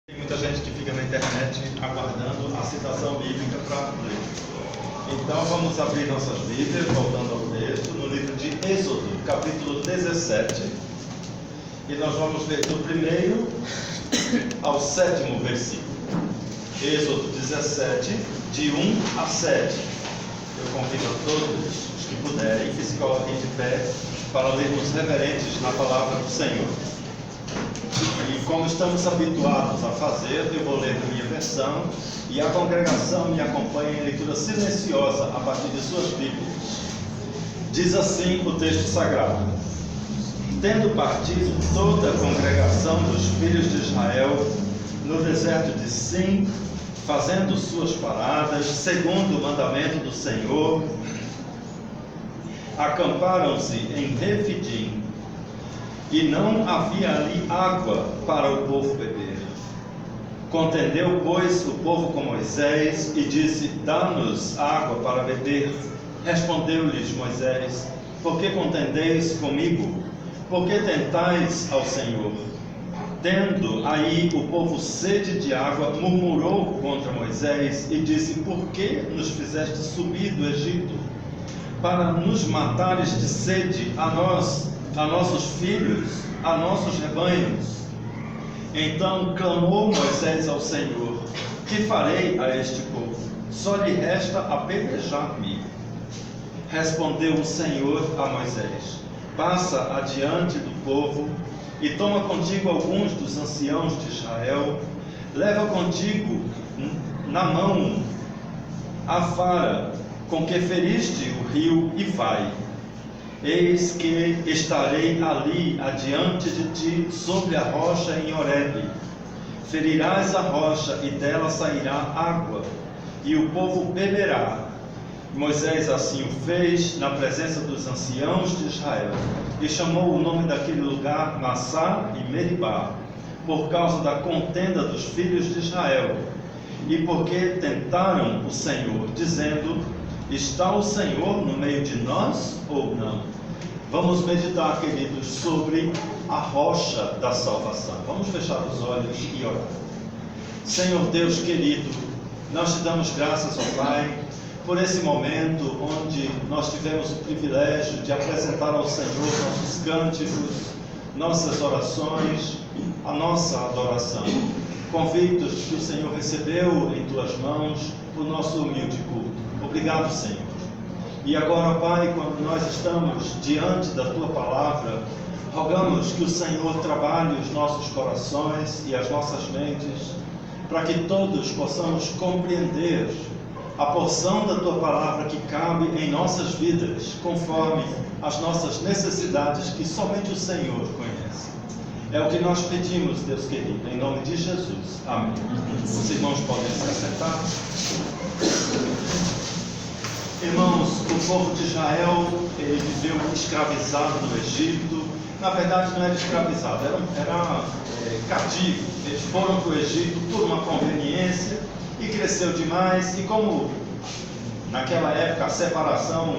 Tem muita gente que fica na internet aguardando a citação bíblica para ler. Então vamos abrir nossas Bíblias, voltando ao texto, no livro de Êxodo, capítulo 17. E nós vamos ler do 1º ao 7º versículo. Êxodo 17, de 1 a 7. Eu convido a todos os que puderem que se coloquem de pé para lermos reverentes na palavra do Senhor. E como estamos habituados a fazer, eu vou ler a minha versão e a congregação me acompanha em leitura silenciosa a partir de suas Bíblias. Diz assim o texto sagrado: Tendo partido toda a congregação dos filhos de Israel no deserto de Sim, fazendo suas paradas, segundo o mandamento do Senhor, acamparam-se em Refidim, e não havia ali água para o povo beber. Contendeu, pois, o povo com Moisés e disse: Dá-nos água para beber. Respondeu-lhes Moisés: Por que contendeis comigo? Por que tentais ao Senhor? Tendo aí o povo sede de água, murmurou contra Moisés e disse: Por que nos fizeste subir do Egito? Para nos matares de sede a nós, a nossos filhos, a nossos rebanhos. Então clamou Moisés ao Senhor: Que farei a este povo? Só lhe resta apedrejar-me. Respondeu o Senhor a Moisés: Passa adiante do povo e toma contigo alguns dos anciãos de Israel, leva contigo na mão a vara com que feriste o rio e vai. Eis que estarei ali adiante de ti sobre a rocha em Horebe. Ferirás a rocha e dela sairá água, e o povo beberá. Moisés assim o fez na presença dos anciãos de Israel, e chamou o nome daquele lugar Massá e Meribá, por causa da contenda dos filhos de Israel, e porque tentaram o Senhor, dizendo: Está o Senhor no meio de nós ou não? Vamos meditar, queridos, sobre a rocha da salvação. Vamos fechar os olhos e orar. Senhor Deus querido, nós te damos graças, ó Pai, por esse momento onde nós tivemos o privilégio de apresentar ao Senhor nossos cânticos, nossas orações, a nossa adoração, convictos que o Senhor recebeu em tuas mãos o nosso humilde culto. Obrigado, Senhor. E agora, Pai, quando nós estamos diante da Tua Palavra, rogamos que o Senhor trabalhe os nossos corações e as nossas mentes, para que todos possamos compreender a porção da Tua Palavra que cabe em nossas vidas, conforme as nossas necessidades que somente o Senhor conhece. É o que nós pedimos, Deus querido, em nome de Jesus. Amém. Os irmãos podem se assentar. Irmãos, o povo de Israel, ele viveu escravizado no Egito. Na verdade, não era escravizado, era cativo. Eles foram para o Egito por uma conveniência e cresceu demais. E como naquela época a separação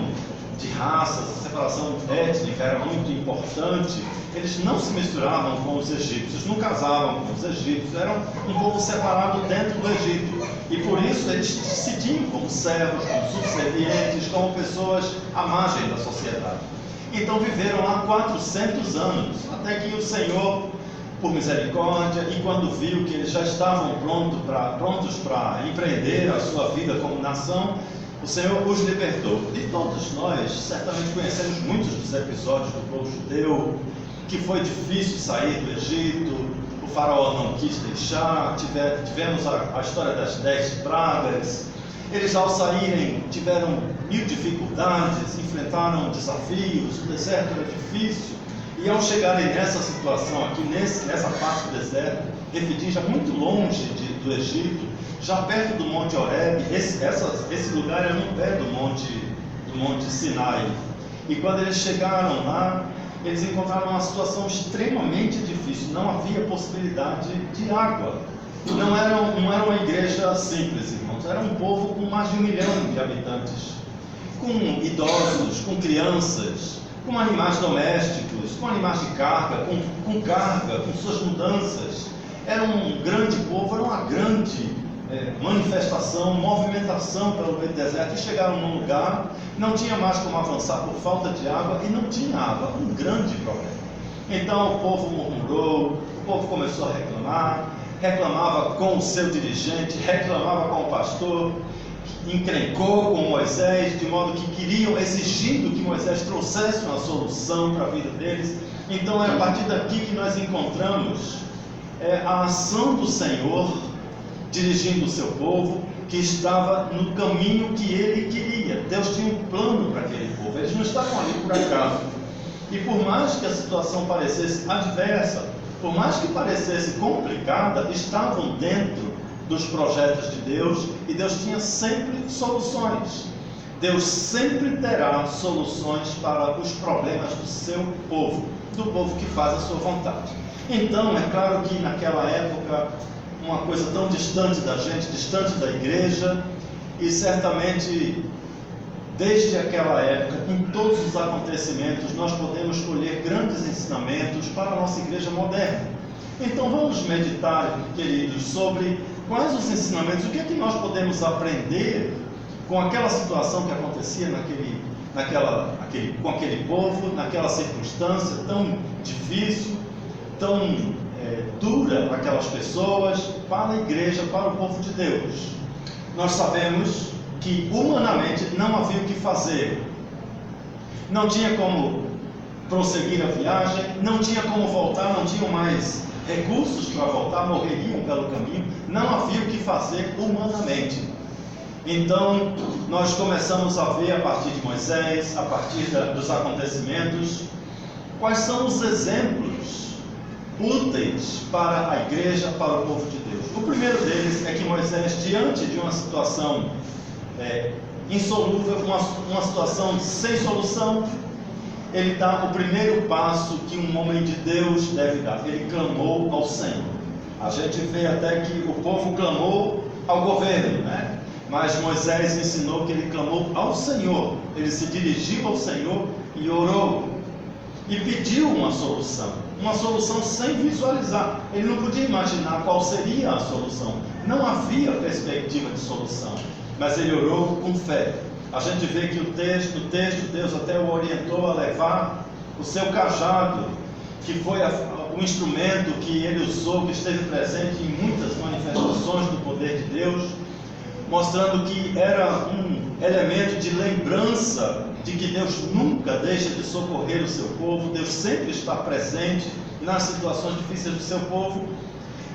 de raças, a separação étnica era muito importante, eles não se misturavam com os egípcios, não casavam com os egípcios, eram um povo separado dentro do Egito. E por isso eles se tinham como servos, como subservientes, como pessoas à margem da sociedade. Então viveram lá 400 anos, até que o Senhor, por misericórdia, e quando viu que eles já estavam prontos para empreender a sua vida como nação, o Senhor os libertou. E todos nós certamente conhecemos muitos dos episódios do povo judeu, que foi difícil sair do Egito, o faraó não quis deixar, tivemos a história das 10 pragas. Eles, ao saírem, tiveram 1000 dificuldades, enfrentaram desafios, o deserto era difícil. E ao chegarem nessa situação aqui, nessa parte do deserto, Refidim, já muito longe do Egito, já perto do Monte Horebe, esse lugar era no pé do Monte Sinai. E quando eles chegaram lá, eles encontraram uma situação extremamente difícil, não havia possibilidade de água. Não era uma igreja simples, irmãos, era um povo com mais de 1 milhão de habitantes, com idosos, com crianças, com animais domésticos, com animais de carga, com carga, com suas mudanças. era um grande povo, era uma grande manifestação, movimentação pelo meio do deserto, e chegaram num lugar, não tinha mais como avançar por falta de água, e não tinha água, um grande problema. Então o povo murmurou, o povo começou a reclamar, reclamava com o seu dirigente, reclamava com o pastor, encrencou com Moisés, de modo que queriam, exigindo que Moisés trouxesse uma solução para a vida deles. Então é a partir daqui que nós encontramos a ação do Senhor dirigindo o seu povo, que estava no caminho que ele queria. Deus tinha um plano para aquele povo, eles não estavam ali por acaso. E por mais que a situação parecesse adversa, por mais que parecesse complicada, estavam dentro dos projetos de Deus, e Deus tinha sempre soluções. Deus sempre terá soluções para os problemas do seu povo, do povo que faz a sua vontade. Então, é claro que naquela época, uma coisa tão distante da gente, distante da igreja, e certamente desde aquela época, em todos os acontecimentos, nós podemos colher grandes ensinamentos para a nossa igreja moderna. Então vamos meditar, queridos, sobre quais os ensinamentos, o que é que nós podemos aprender com aquela situação que acontecia com aquele povo, naquela circunstância tão difícil, tão dura para aquelas pessoas, para a igreja, para o povo de Deus. Nós sabemos que humanamente não havia o que fazer, não tinha como prosseguir a viagem, não tinha como voltar, não tinham mais recursos para voltar, morreriam pelo caminho, não havia o que fazer humanamente. Então nós começamos a ver a partir de Moisés, a partir dos acontecimentos, quais são os exemplos úteis para a igreja, para o povo de Deus. O primeiro deles é que Moisés, diante de uma situação insolúvel, uma situação sem solução, ele dá o primeiro passo que um homem de Deus deve dar. Ele clamou ao Senhor. A gente vê até que o povo clamou ao governo, né? Mas Moisés ensinou que ele clamou ao Senhor. Ele se dirigiu ao Senhor e orou e pediu uma solução sem visualizar. Ele não podia imaginar qual seria a solução, não havia perspectiva de solução, mas ele orou com fé. A gente vê que o texto Deus até o orientou a levar o seu cajado, que foi o instrumento que ele usou, que esteve presente em muitas manifestações do poder de Deus, mostrando que era um elemento de lembrança de que Deus nunca deixa de socorrer o seu povo. Deus sempre está presente nas situações difíceis do seu povo.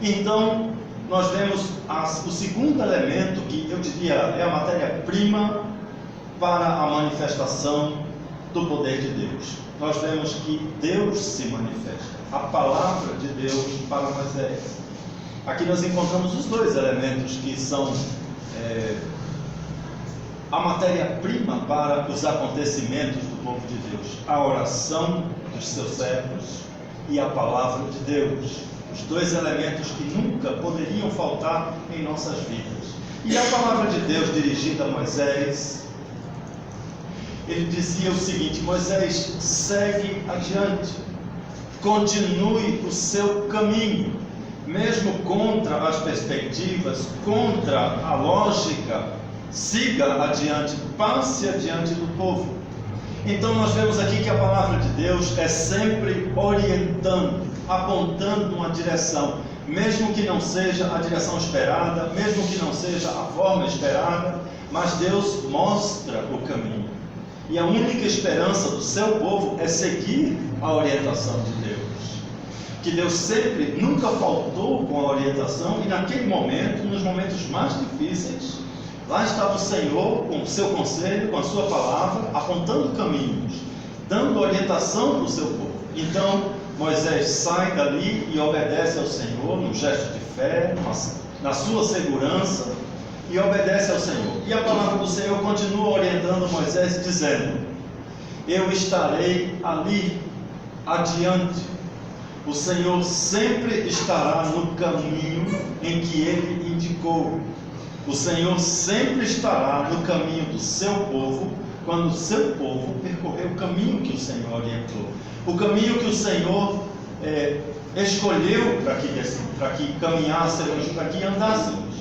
Então nós vemos o segundo elemento, que eu diria é a matéria-prima para a manifestação do poder de Deus. Nós vemos que Deus se manifesta, a palavra de Deus para Moisés. Aqui nós encontramos os dois elementos que são a matéria-prima para os acontecimentos do povo de Deus: a oração dos seus servos e a palavra de Deus. Os dois elementos que nunca poderiam faltar em nossas vidas. E a palavra de Deus dirigida a Moisés, ele dizia o seguinte: Moisés, segue adiante, continue o seu caminho, mesmo contra as perspectivas, contra a lógica, siga adiante, passe adiante do povo. Então nós vemos aqui que a palavra de Deus é sempre orientando, apontando uma direção, mesmo que não seja a direção esperada, mesmo que não seja a forma esperada, mas Deus mostra o caminho. E a única esperança do seu povo é seguir a orientação de Deus. Que Deus sempre, nunca faltou com a orientação, e naquele momento, nos momentos mais difíceis, lá estava o Senhor com o seu conselho, com a sua palavra, apontando caminhos, dando orientação para o seu povo. Então Moisés sai dali e obedece ao Senhor, num gesto de fé, na sua segurança, e obedece ao Senhor. E a palavra do Senhor continua orientando Moisés, dizendo: eu estarei ali adiante. O Senhor sempre estará no caminho em que Ele indicou. O Senhor sempre estará no caminho do seu povo, quando o seu povo percorrer o caminho que o Senhor orientou, o caminho que o Senhor escolheu para que caminhássemos, para que andássemos.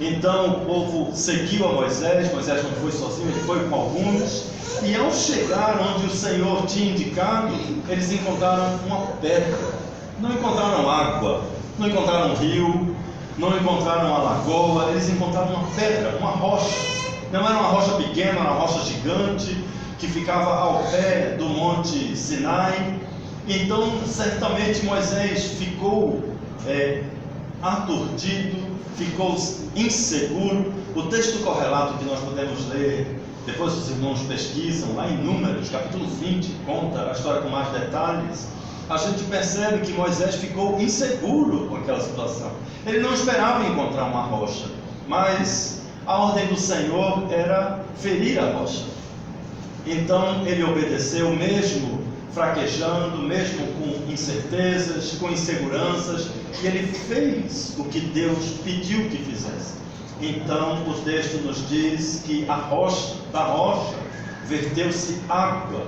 Então o povo seguiu a Moisés. Moisés não foi sozinho, ele foi com alguns. E ao chegar onde o Senhor tinha indicado, eles encontraram uma pedra. Não encontraram água, não encontraram um rio, não encontraram uma lagoa. Eles encontraram uma pedra, uma rocha. Não era uma rocha pequena, era uma rocha gigante que ficava ao pé do Monte Sinai. Então certamente Moisés ficou aturdido, ficou inseguro. O texto correlato que nós podemos ler, depois os irmãos pesquisam, lá em Números, capítulo 20, conta a história com mais detalhes. A gente percebe que Moisés ficou inseguro com aquela situação. Ele não esperava encontrar uma rocha, mas a ordem do Senhor era ferir a rocha. Então ele obedeceu, mesmo fraquejando, mesmo com incertezas, com inseguranças, e ele fez o que Deus pediu que fizesse. Então o texto nos diz que da rocha verteu-se água.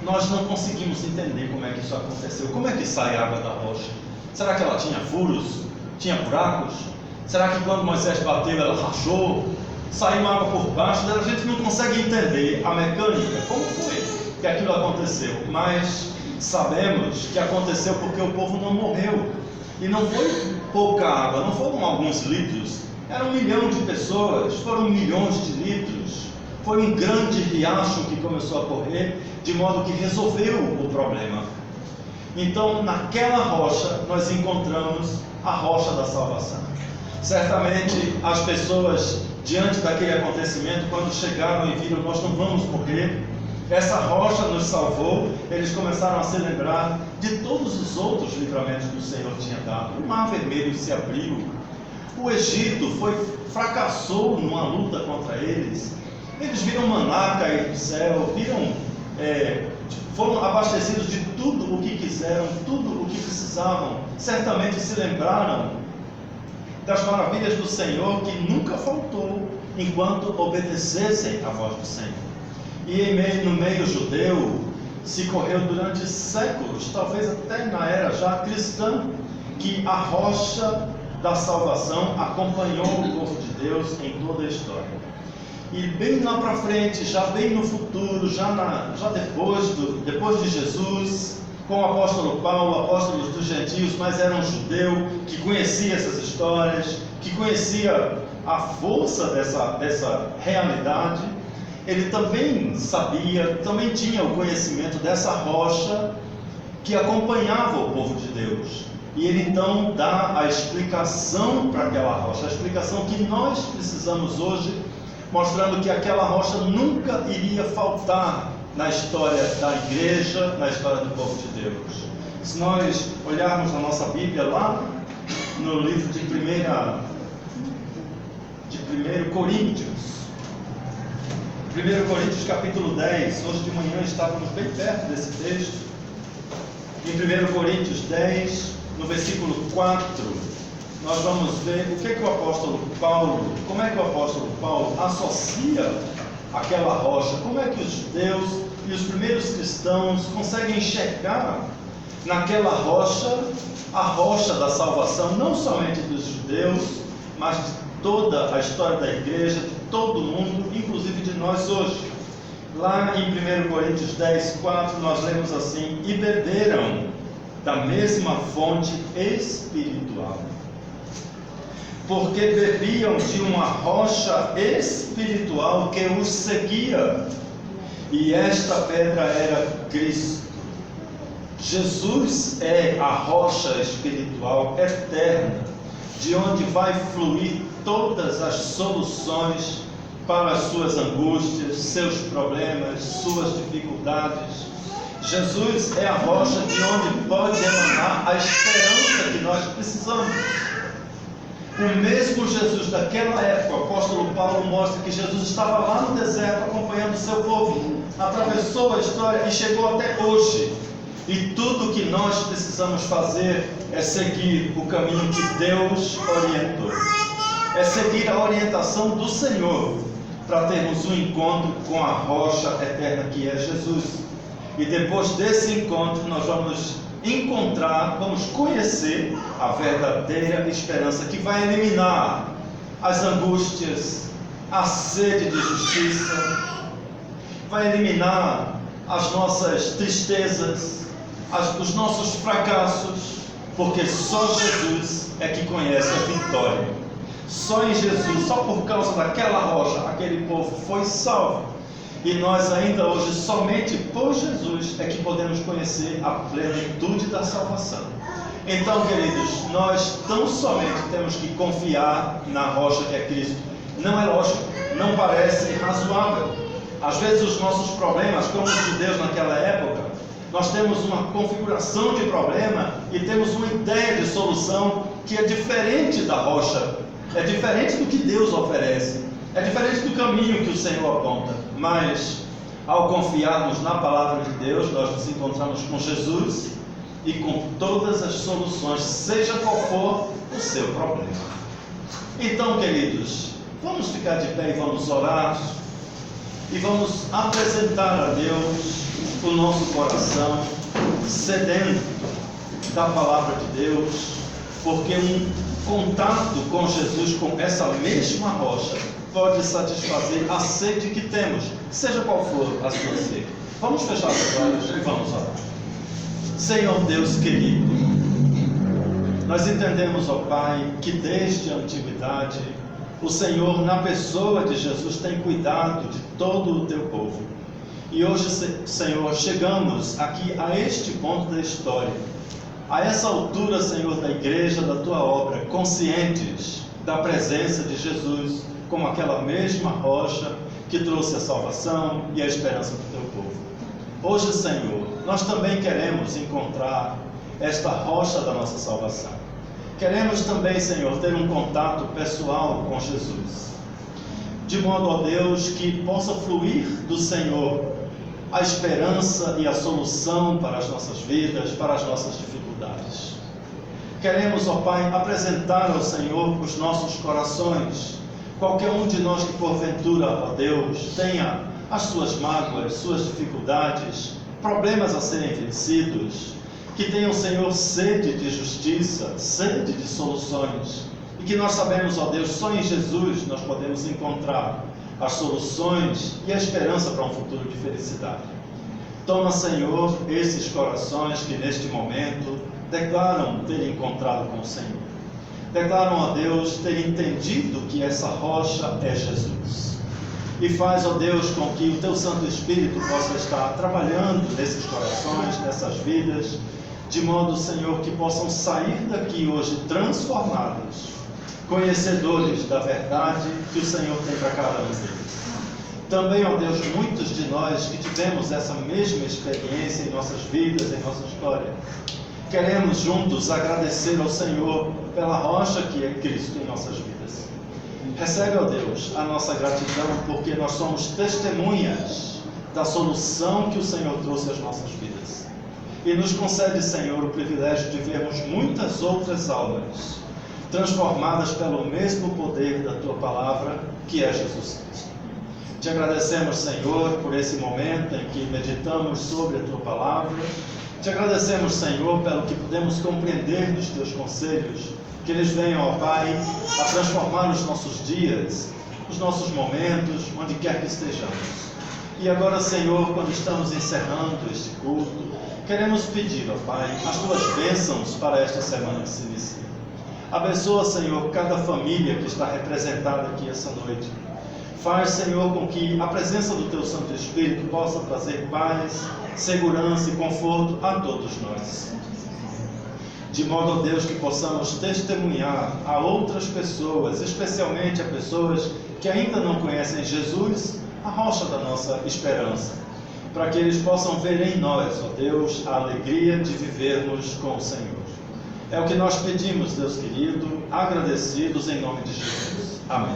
Nós não conseguimos entender como é que isso aconteceu. Como é que sai água da rocha? Será que ela tinha furos? Tinha buracos? Será que quando Moisés bateu ela rachou? Saiu água por baixo dela? A gente não consegue entender a mecânica. Como foi que aquilo aconteceu? Mas sabemos que aconteceu porque o povo não morreu. E não foi pouca água, não foram alguns litros. Era 1 milhão de pessoas, foram milhões de litros. Foi um grande riacho que começou a correr, de modo que resolveu o problema. Então, naquela rocha, nós encontramos a rocha da salvação. Certamente, as pessoas, diante daquele acontecimento, quando chegaram e viram, nós não vamos morrer, essa rocha nos salvou. Eles começaram a se lembrar de todos os outros livramentos que o Senhor tinha dado. O Mar Vermelho se abriu. O Egito fracassou numa luta contra eles. Eles viram maná cair do céu, foram abastecidos de tudo o que quiseram, tudo o que precisavam. Certamente se lembraram das maravilhas do Senhor, que nunca faltou enquanto obedecessem à voz do Senhor. E no meio judeu se correu durante séculos, talvez até na era já cristã, que a rocha da salvação acompanhou o povo de Deus em toda a história. E bem lá para frente, já bem no futuro, já depois de Jesus, com o apóstolo Paulo, apóstolos dos gentios, mas era um judeu que conhecia essas histórias, que conhecia a força dessa realidade. Ele também sabia, também tinha o conhecimento dessa rocha que acompanhava o povo de Deus. E ele então dá a explicação para aquela rocha, a explicação que nós precisamos hoje, mostrando que aquela rocha nunca iria faltar na história da igreja, na história do povo de Deus. Se nós olharmos na nossa Bíblia, lá no livro de 1 Coríntios, 1 Coríntios capítulo 10, hoje de manhã estávamos bem perto desse texto. Em 1 Coríntios 10, no versículo 4, nós vamos ver o que o apóstolo Paulo, como é que o apóstolo Paulo associa aquela rocha, como é que os judeus e os primeiros cristãos conseguem enxergar naquela rocha a rocha da salvação, não somente dos judeus, mas de toda a história da igreja, de todo mundo, inclusive de nós hoje. Lá em 1 Coríntios 10, 4, nós lemos assim: e beberam da mesma fonte espiritual, porque bebiam de uma rocha espiritual que os seguia, e esta pedra era Cristo. Jesus é a rocha espiritual eterna, de onde vai fluir todas as soluções para as suas angústias, seus problemas, suas dificuldades. Jesus é a rocha de onde pode emanar a esperança que nós precisamos. O mesmo Jesus daquela época, o apóstolo Paulo mostra que Jesus estava lá no deserto acompanhando o seu povo, atravessou a história e chegou até hoje. E tudo o que nós precisamos fazer é seguir o caminho que Deus orientou, é seguir a orientação do Senhor, para termos um encontro com a rocha eterna que é Jesus. E depois desse encontro nós vamos encontrar, vamos conhecer a verdadeira esperança que vai eliminar as angústias, a sede de justiça, vai eliminar as nossas tristezas, os nossos fracassos, porque só Jesus é que conhece a vitória. Só em Jesus, só por causa daquela rocha, aquele povo foi salvo. E nós ainda hoje, somente por Jesus, é que podemos conhecer a plenitude da salvação. Então, queridos, nós tão somente temos que confiar na rocha que é Cristo. Não é lógico, não parece razoável. Às vezes os nossos problemas, como os judeus naquela época, nós temos uma configuração de problema e temos uma ideia de solução que é diferente da rocha, é diferente do que Deus oferece, é diferente do caminho que o Senhor aponta. Mas, ao confiarmos na palavra de Deus, nós nos encontramos com Jesus e com todas as soluções, seja qual for o seu problema. Então, queridos, vamos ficar de pé e vamos orar. E vamos apresentar a Deus o nosso coração, sedento da palavra de Deus, porque um contato com Jesus, com essa mesma rocha, pode satisfazer a sede que temos, seja qual for a sua sede. Vamos fechar os olhos e vamos orar. Senhor Deus querido, nós entendemos, ó Pai, que desde a antiguidade o Senhor, na pessoa de Jesus, tem cuidado de todo o teu povo. E hoje, Senhor, chegamos aqui a este ponto da história, a essa altura, Senhor, da igreja, da tua obra, conscientes da presença de Jesus, como aquela mesma rocha que trouxe a salvação e a esperança do teu povo. Hoje, Senhor, nós também queremos encontrar esta rocha da nossa salvação. Queremos também, Senhor, ter um contato pessoal com Jesus, de modo, ó Deus, que possa fluir do Senhor a esperança e a solução para as nossas vidas, para as nossas dificuldades. Queremos, ó Pai, apresentar ao Senhor os nossos corações. Qualquer um de nós que porventura, ó Deus, tenha as suas mágoas, suas dificuldades, problemas a serem vencidos, que tenham, Senhor, sede de justiça, sede de soluções, e que nós sabemos, ó Deus, só em Jesus nós podemos encontrar as soluções e a esperança para um futuro de felicidade. Toma, Senhor, esses corações que neste momento declaram ter encontrado com o Senhor. Declaram, ó Deus, ter entendido que essa rocha é Jesus. E faz, ó Deus, com que o Teu Santo Espírito possa estar trabalhando nesses corações, nessas vidas, de modo, Senhor, que possam sair daqui hoje transformados, conhecedores da verdade que o Senhor tem para cada um deles. Também, ó Deus, muitos de nós que tivemos essa mesma experiência em nossas vidas, em nossa história, queremos juntos agradecer ao Senhor pela rocha que é Cristo em nossas vidas. Recebe, ó Deus, a nossa gratidão, porque nós somos testemunhas da solução que o Senhor trouxe às nossas vidas. E nos concede, Senhor, o privilégio de vermos muitas outras almas transformadas pelo mesmo poder da Tua Palavra, que é Jesus Cristo. Te agradecemos, Senhor, por esse momento em que meditamos sobre a Tua Palavra. Te agradecemos, Senhor, pelo que podemos compreender dos Teus conselhos, que eles venham, ó Pai, a transformar os nossos dias, os nossos momentos, onde quer que estejamos. E agora, Senhor, quando estamos encerrando este culto, queremos pedir, ó Pai, as Tuas bênçãos para esta semana que se inicia. Abençoa, Senhor, cada família que está representada aqui essa noite. Faz, Senhor, com que a presença do Teu Santo Espírito possa trazer paz, segurança e conforto a todos nós. De modo, ó Deus, que possamos testemunhar a outras pessoas, especialmente a pessoas que ainda não conhecem Jesus, a rocha da nossa esperança, para que eles possam ver em nós, ó Deus, a alegria de vivermos com o Senhor. É o que nós pedimos, Deus querido, agradecidos em nome de Jesus. Amém.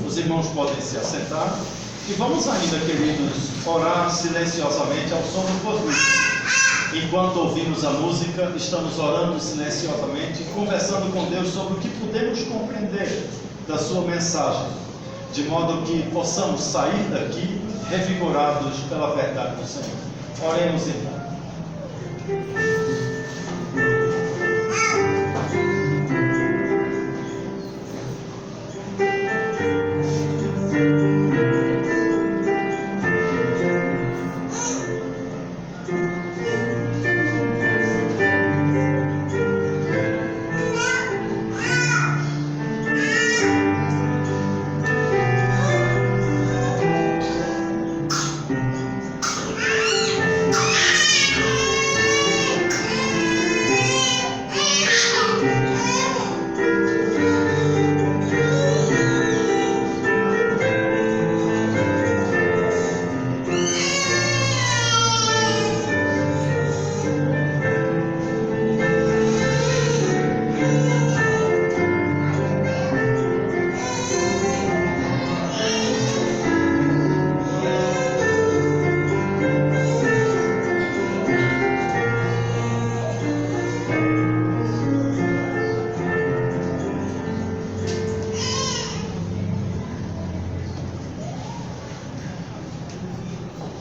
Os irmãos podem se assentar e vamos ainda, queridos, orar silenciosamente ao som do porvir. Enquanto ouvimos a música, estamos orando silenciosamente, conversando com Deus sobre o que podemos compreender da sua mensagem, de modo que possamos sair daqui revigorados pela verdade do Senhor. Oremos, irmãos.